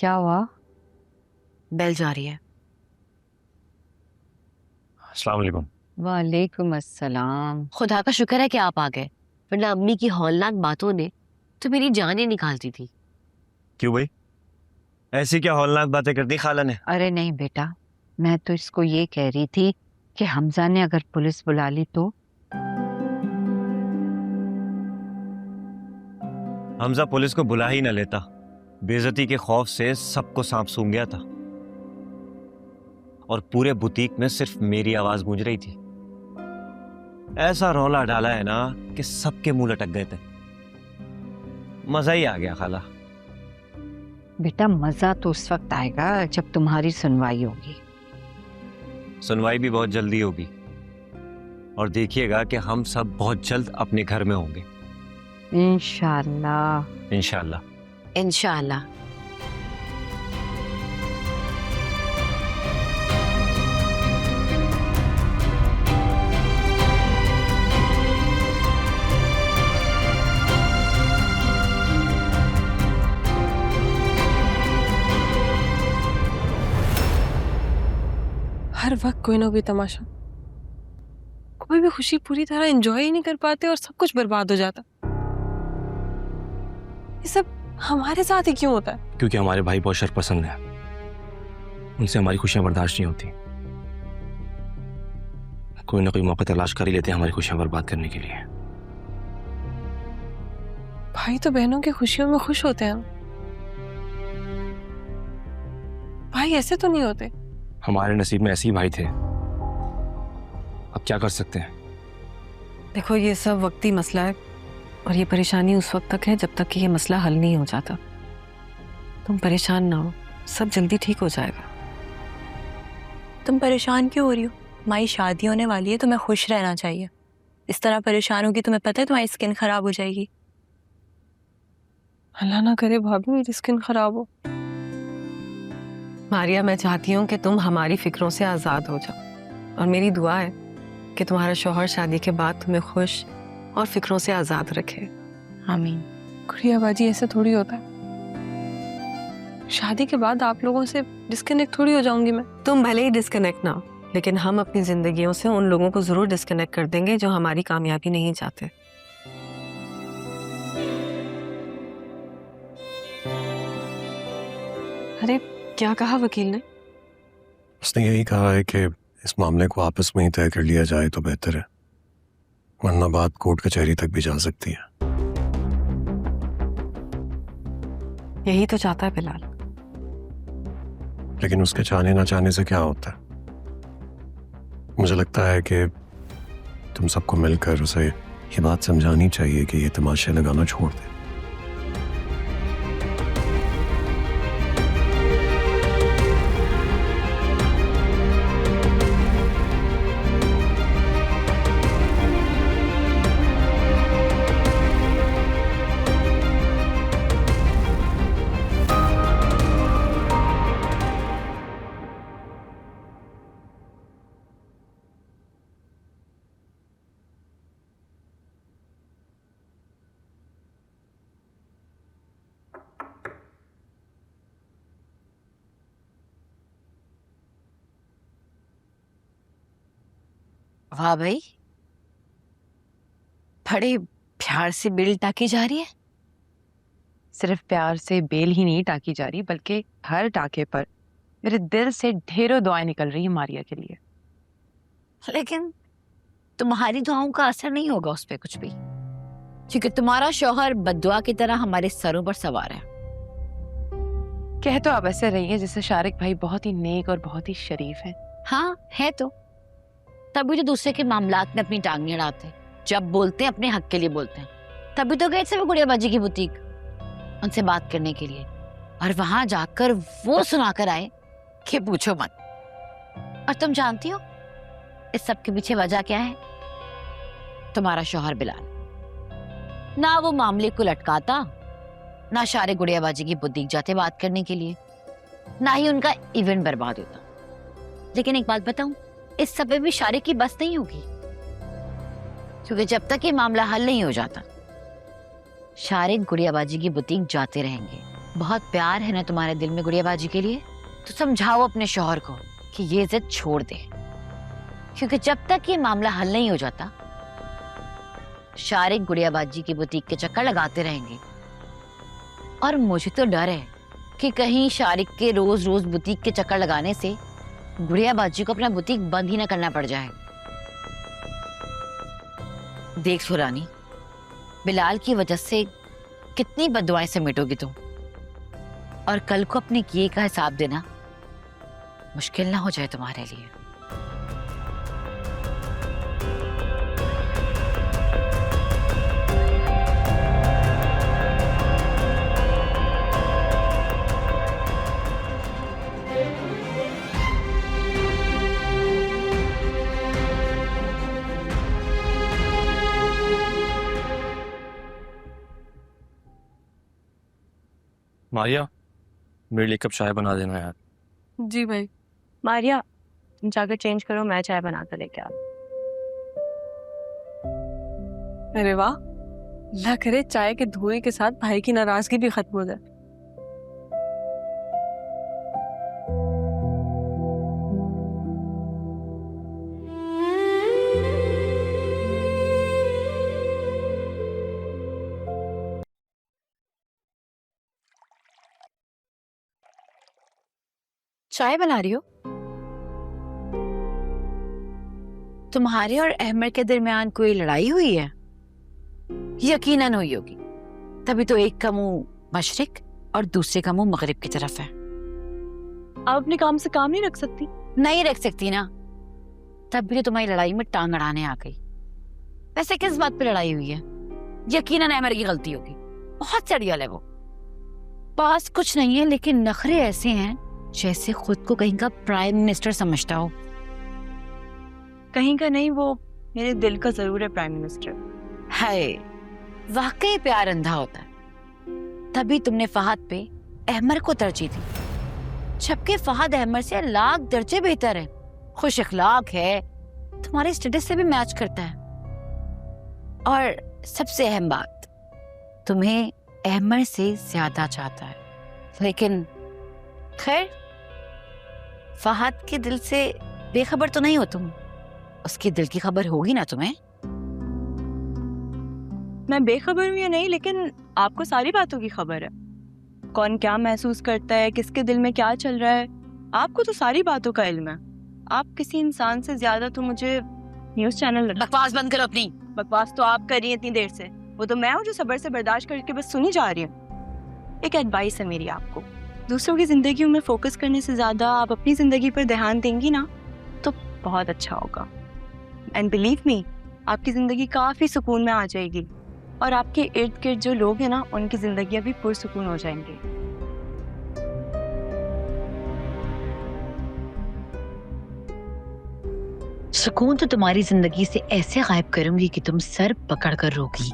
क्या हुआ? बेल जा रही है। अस्सलाम वालेकुम। वालेकुम अस्सलाम। खुदा का शुक्र है कि आप आ गए, वरना अम्मी की हौलनाक बातों ने तो मेरी जान ही निकालती थी। क्यों भाई, ऐसी क्या हौलनाक बातें कर दी खाला ने? अरे नहीं बेटा, मैं तो इसको ये कह रही थी कि हमजा ने अगर पुलिस बुला ली तो। हमजा पुलिस को बुला ही न लेता, बेइज्जती के खौफ से सबको सांप सूंघ गया था और पूरे बुटीक में सिर्फ मेरी आवाज गूंज रही थी। ऐसा रौला डाला है ना कि सबके मुंह लटक गए थे। मजा ही आ गया खाला। बेटा मजा तो उस वक्त आएगा जब तुम्हारी सुनवाई होगी। सुनवाई भी बहुत जल्दी होगी और देखिएगा कि हम सब बहुत जल्द अपने घर में होंगे इंशाअल्लाह। इंशाअल्लाह। इंशाअल्लाह। हर वक्त कोई ना कोई तमाशा, कोई भी खुशी पूरी तरह एंजॉय ही नहीं कर पाते और सब कुछ बर्बाद हो जाता। ये सब हमारे साथ ही क्यों होता है? क्योंकि हमारे भाई बहुत शरपसंद है, उनसे हमारी खुशियां बर्दाश्त नहीं होती। कोई ना कोई मौका तलाश कर ही लेते हैं हमारी खुशियां बर्बाद करने के लिए। भाई तो बहनों की खुशियों में खुश होते हैं। भाई ऐसे तो नहीं होते। हमारे नसीब में ऐसे ही भाई थे, अब क्या कर सकते हैं? देखो, ये सब वक्ती मसला है और ये परेशानी उस वक्त तक है जब तक कि ये मसला हल नहीं हो जाता। तुम परेशान ना हो, सब जल्दी ठीक हो जाएगा। तुम परेशान क्यों हो रही हो? माई शादी होने वाली है, तुम्हें खुश रहना चाहिए। इस तरह परेशान होगी, तुम्हें पता है तुम्हारी स्किन खराब हो जाएगी। अल्लाह ना करे भाभी मेरी स्किन खराब हो। मारिया, मैं चाहती हूँ कि तुम हमारी फिक्रों से आज़ाद हो जाओ और मेरी दुआ है कि तुम्हारा शौहर शादी के बाद तुम्हें खुश और फिक्रों से आज़ाद रखे। आमीन। गुड़िया बाजी, ऐसे थोड़ी होता है। शादी के बाद आप लोगों से डिस्कनेक्ट थोड़ी हो जाऊंगी मैं। तुम भले ही डिस्कनेक्ट ना हो, लेकिन हम अपनी जिंदगियों से उन लोगों को जरूर डिस्कनेक्ट कर देंगे जो हमारी कामयाबी नहीं चाहते। अरे क्या कहा वकील ने? उसने यही कहा है कि इस मामले को आपस में ही तय कर लिया जाए तो बेहतर है, वरना बात कोर्ट कचहरी तक भी जा सकती है। यही तो चाहता है बिलाल। लेकिन उसके चाहने ना चाहने से क्या होता है? मुझे लगता है कि तुम सबको मिलकर उसे ये बात समझानी चाहिए कि ये तमाशे लगाना छोड़ दे। वाह भाई, बड़े प्यार से बेल टाकी जा रही है। सिर्फ प्यार से बेल ही नहीं टाकी जा रही, बल्कि हर टाके पर मेरे दिल से ढेरों दुआएं निकल रही हैं मारिया के लिए। लेकिन तुम्हारी दुआओं का असर नहीं होगा उस पे कुछ भी, क्योंकि तुम्हारा शौहर बद्दुआ की तरह हमारे सरों पर सवार है। कह तो आप ऐसे रही है जैसे शारिक भाई बहुत ही नेक और बहुत ही शरीफ है। हाँ है तो, तभी तो दूसरे के मामलात में अपनी टांगें अड़ाते हैं। जब बोलते हैं अपने हक के लिए बोलते हैं। तभी तो गए थे वो गुड़िया बाजी की बुटीक उनसे बात करने के लिए, और वहां जाकर वो सुनाकर आए कि पूछो मत। और तुम जानती हो इस सब के पीछे वजह क्या है? तुम्हारा शौहर बिलाल। ना वो मामले को लटकाता, ना शारे गुड़िया बाजी की बुटीक जाते बात करने के लिए, ना ही उनका इवेंट बर्बाद होता। लेकिन एक बात बताऊं, इस सब में भी शारे की बस नहीं होगी, क्योंकि जब तक ये मामला हल नहीं हो जाता शारे गुड़ियाबाजी की बुटीक जाते रहेंगे। बहुत प्यार है ना तुम्हारे दिल में गुड़िया बाजी के लिए, तो समझाओ अपने शौहर को कि ये जिद छोड़ दे, क्योंकि जब तक ये मामला हल नहीं हो जाता शारिक गुड़िया बाजी की बुटीक के चक्कर लगाते रहेंगे। और मुझे तो डर है कि कहीं शारिक के रोज रोज बुटीक के चक्कर लगाने से गुड़िया बाजी को अपना बुटीक बंद ही ना करना पड़ जाए। देख सुरानी, बिलाल की वजह से कितनी बददुआएं समेटोगी तुम, और कल को अपने किए का हिसाब देना मुश्किल ना हो जाए तुम्हारे लिए। मारिया, मेरे लिए कप चाय बना देना यार। जी भाई। मारिया, तुम जाकर चेंज करो, मैं चाय बना कर लेके आ। अरे वाह, अल्लाह करे चाय के धुएं के साथ भाई की नाराजगी भी खत्म हो जाए। चाय बना रही हो? तुम्हारे और अहमद के दरमियान कोई लड़ाई हुई है? यकीनन हुई होगी, तभी तो एक का मुंह मशरिक और दूसरे का मुंह मगरिब की तरफ है। आप अपने काम से काम नहीं रख सकती? नहीं रख सकती ना, तब भी तो तुम्हारी लड़ाई में टांग अड़ाने आ गई। वैसे किस बात पे लड़ाई हुई है? यकीनन अहमद की गलती होगी, बहुत सड़ियल है वो। पास कुछ नहीं है, लेकिन नखरे ऐसे हैं जैसे खुद को कहीं का प्राइम मिनिस्टर समझता हो। कहीं का नहीं, वो मेरे दिल का जरूर है प्राइम मिनिस्टर। हाय, वाकई प्यार अंधा होता है। तभी तुमने फहद पे अहमद को तरजीह दी, जबकि फहद अहमद से लाख दर्जे बेहतर है, खुश अखलाक है, तुम्हारे स्टेटस से भी मैच करता है। और सबसे अहम बात, तुम्हें अहमद से ज्यादा चाहता है। लेकिन खैर, फहद के दिल से बेखबर तो नहीं हो तुम, उसके दिल की खबर होगी ना तुम्हें। मैं बेखबर हूँ या नहीं, लेकिन आपको सारी बातों की खबर है। कौन क्या महसूस करता है, किसके दिल में क्या चल रहा है, आपको तो सारी बातों का इल्म है। आप किसी इंसान से ज्यादा तो मुझे न्यूज़ चैनल। बकवास बंद करो अपनी। बकवास तो आप कर रही हैं इतनी देर से, वो तो मैं हूँ जो सब्र से बर्दाश्त करके बस सुनी जा रही हूँ। एक एडवाइस है मेरी आपको, दूसरों की जिंदगी में फोकस करने से ज्यादा आप अपनी जिंदगी पर ध्यान देंगी ना तो बहुत अच्छा होगा। एंड बिलीव मी, आपकी जिंदगी काफी सुकून में आ जाएगी, और आपके इर्द गिर्द जो लोग हैं ना, उनकी जिंदगियां भी पुरसुकून हो जाएंगी। सुकून तो तुम्हारी जिंदगी से ऐसे गायब करूंगी कि तुम सर पकड़ कर रोगी।